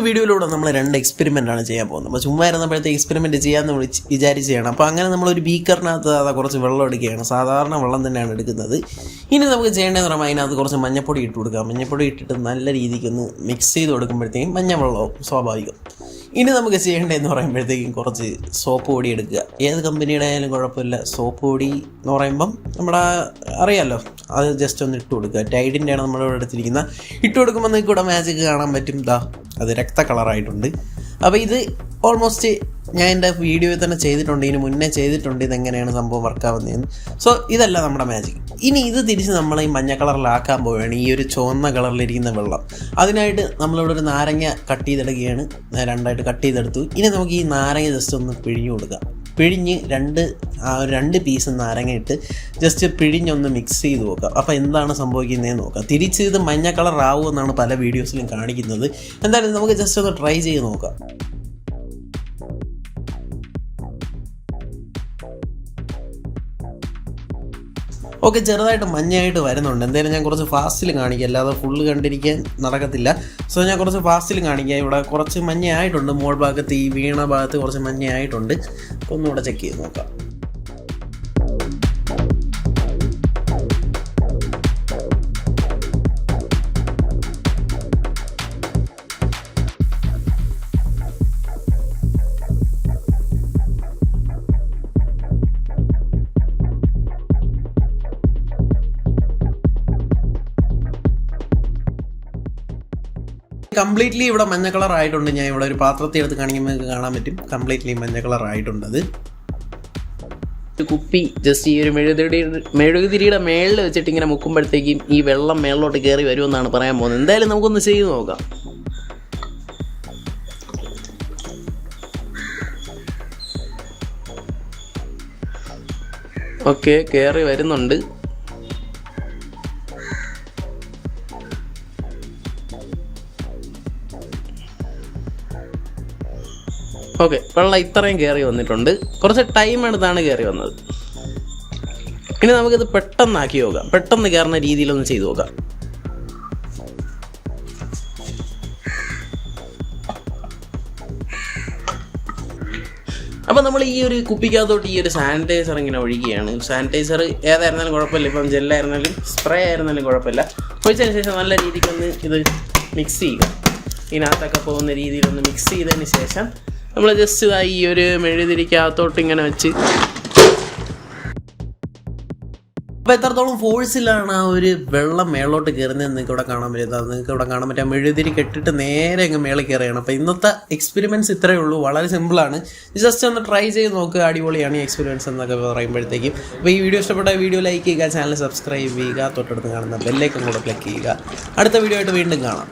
വീഡിയോയിലൂടെ നമ്മൾ 2 എക്സ്പെരിമെൻ്റാണ് ചെയ്യാൻ പോകുന്നത്. അപ്പോൾ ചുമ്മാ ഇരുന്നപ്പോഴത്തെ എക്സ്പെരിമെൻറ്റ് ചെയ്യാമെന്ന് വിചാരിച്ച് ചെയ്യണം. അപ്പോൾ അങ്ങനെ നമ്മളൊരു ബീക്കറിനകത്ത് കുറച്ച് വെള്ളം എടുക്കുകയാണ്. സാധാരണ വെള്ളം തന്നെയാണ് എടുക്കുന്നത്. ഇനി നമുക്ക് ചെയ്യേണ്ടതെന്ന് പറയുമ്പോൾ അതിനകത്ത് കുറച്ച് മഞ്ഞപ്പൊടി ഇട്ട് കൊടുക്കാം. മഞ്ഞപ്പൊടി ഇട്ടിട്ട് നല്ല രീതിക്കൊന്ന് മിക്സ് ചെയ്ത് കൊടുക്കുമ്പോഴത്തേക്കും മഞ്ഞ വെള്ളവും സ്വാഭാവികം. ഇനി നമുക്ക് ചെയ്യേണ്ടതെന്ന് പറയുമ്പോഴത്തേക്കും കുറച്ച് സോപ്പ് പൊടി എടുക്കുക. ഏത് കമ്പനിയുടെ ആയാലും കുഴപ്പമില്ല. സോപ്പ് പൊടി എന്ന് പറയുമ്പം നമ്മുടെ അറിയാമല്ലോ, അത് ജസ്റ്റ് ഒന്ന് ഇട്ട് കൊടുക്കുക. ടൈഡിൻ്റെയാണ് നമ്മളിവിടെ എടുത്തിരിക്കുന്നത്. ഇട്ട് കൊടുക്കുമ്പോൾ നിങ്ങൾക്ക് ഇവിടെ മാജിക് കാണാൻ പറ്റും. അത് രക്ത കളറായിട്ടുണ്ട്. അപ്പോൾ ഇത് ഓൾമോസ്റ്റ് ഞാൻ എൻ്റെ വീഡിയോയിൽ തന്നെ ചെയ്തിട്ടുണ്ട്, ഇതിന് മുന്നേ ചെയ്തിട്ടുണ്ട് ഇതെങ്ങനെയാണ് സംഭവം വർക്കാവുന്നതെന്ന്. സോ ഇതല്ല നമ്മുടെ മാജിക്. ഇനി ഇത് തിരിച്ച് നമ്മൾ ഈ മഞ്ഞ കളറിലാക്കാൻ പോവുകയാണ്, ഈ ഒരു ചുവന്ന കളറിലിരിക്കുന്ന വെള്ളം. അതിനായിട്ട് നമ്മളിവിടെ ഒരു നാരങ്ങ കട്ട് ചെയ്തെടുക്കുകയാണ്. 2ആയിട്ട് കട്ട് ചെയ്തെടുത്തു. ഇനി നമുക്ക് ഈ നാരങ്ങ ജസ്റ്റ് ഒന്ന് പിഴിഞ്ഞു കൊടുക്കാം. പിഴിഞ്ഞ് 2 പീസ് നാരങ്ങ ഇട്ട് ജസ്റ്റ് പിഴിഞ്ഞൊന്ന് മിക്സ് ചെയ്ത് നോക്കാം. അപ്പോൾ എന്താണ് സംഭവിക്കുന്നതെന്ന് നോക്കാം. തിരിച്ച് ഇത് മഞ്ഞ കളർ ആവുമെന്നാണ് പല വീഡിയോസിലും കാണിക്കുന്നത്. എന്തായാലും നമുക്ക് ജസ്റ്റ് ഒന്ന് ട്രൈ ചെയ്ത് നോക്കാം. ഓക്കെ, ചെറുതായിട്ട് മഞ്ഞയായിട്ട് വരുന്നുണ്ട്. എന്തായാലും ഞാൻ കുറച്ച് ഫാസ്റ്റിൽ കാണിക്കാം, അല്ലാതെ ഫുള്ള് കണ്ടിരിക്കാൻ നടക്കത്തില്ല. സോ ഞാൻ കുറച്ച് ഫാസ്റ്റിൽ കാണിക്കാം. ഇവിടെ കുറച്ച് മഞ്ഞയായിട്ടുണ്ട്, മോൾ ഭാഗത്ത് ഈ വീണ ഭാഗത്ത് കുറച്ച് മഞ്ഞയായിട്ടുണ്ട്. ഒന്നുകൂടെ ചെക്ക് ചെയ്ത് നോക്കാം. കംപ്ലീറ്റ്ലി ഇവിടെ മഞ്ഞ കളർ ആയിട്ടുണ്ട്. ഞാൻ ഇവിടെ ഒരു പാത്രത്തിൽ എടുത്ത് കാണിക്കുമ്പോൾ നിങ്ങൾക്ക് കാണാൻ പറ്റും. കംപ്ലീറ്റ്ലി മഞ്ഞ കളർ ആയിട്ടുണ്ടത്. ഒരു കുപ്പി ജസ്റ്റ് ഈ ഒരു മെഴുകുതിരിയുടെ മേളിൽ വെച്ചിട്ട് ഇങ്ങനെ മുക്കുമ്പോഴത്തേക്കും ഈ വെള്ളം മേളിലോട്ട് കയറി വരുമെന്നാണ് പറയാൻ പോകുന്നത്. എന്തായാലും നമുക്കൊന്ന് ചെയ്ത് നോക്കാം. ഓക്കെ, കയറി വരുന്നുണ്ട്. ഓക്കെ, വെള്ളം ഇത്രയും കയറി വന്നിട്ടുണ്ട്. കുറച്ച് ടൈം എടുത്താണ് കയറി വന്നത്. ഇനി നമുക്കിത് പെട്ടെന്നാക്കി നോക്കാം. പെട്ടെന്ന് കയറുന്ന രീതിയിലൊന്ന് ചെയ്തു നോക്കാം. അപ്പോൾ നമ്മൾ ഈ ഒരു കുപ്പിക്കകത്തോട്ട് ഈ ഒരു സാനിറ്റൈസർ ഇങ്ങനെ ഒഴിക്കുകയാണ്. സാനിറ്റൈസർ ഏതായിരുന്നാലും കുഴപ്പമില്ല, ഇപ്പം ജെല്ലായിരുന്നാലും സ്പ്രേ ആയിരുന്നാലും കുഴപ്പമില്ല. ഒഴിച്ചതിന് ശേഷം നല്ല രീതിക്കൊന്ന് ഇത് മിക്സ് ചെയ്യുക. ഇതിനകത്തൊക്കെ പോകുന്ന രീതിയിലൊന്ന് മിക്സ് ചെയ്തതിന് ശേഷം നമ്മൾ ജസ്റ്റ് ഈ ഒരു മെഴുകുതിരിക്കകത്തോട്ട് ഇങ്ങനെ വെച്ച്, അപ്പോൾ എത്രത്തോളം ഫോഴ്സിലാണ് ആ ഒരു വെള്ളം മേളോട്ട് കയറുന്നത് നിങ്ങൾക്ക് ഇവിടെ കാണാൻ പറ്റുന്നത്. നിങ്ങൾക്ക് ഇവിടെ കാണാൻ പറ്റുക മെഴുകുതിരി കെട്ടിട്ട് നേരെ അങ്ങ് മേളിൽ കയറുകയാണ്. അപ്പോൾ ഇന്നത്തെ എക്സ്പെരിമെൻറ്റ്സ് ഇത്രയേ ഉള്ളൂ, വളരെ സിമ്പിളാണ്. ജസ്റ്റ് ഒന്ന് ട്രൈ ചെയ്ത് നോക്കുക. അടിപൊളിയാണ് ഈ എക്സ്പെരിമെൻറ്റ്സ് എന്നൊക്കെ പറയുമ്പോഴത്തേക്കും. അപ്പോൾ ഈ വീഡിയോ ഇഷ്ടപ്പെട്ട വീഡിയോ ലൈക്ക് ചെയ്യുക, ചാനൽ സബ്സ്ക്രൈബ് ചെയ്യുക, തൊട്ടടുത്ത് കാണുന്ന ബെല്ലൈക്കൺ കൂടെ ക്ലിക്ക് ചെയ്യുക. അടുത്ത വീഡിയോ ആയിട്ട് വീണ്ടും കാണാം.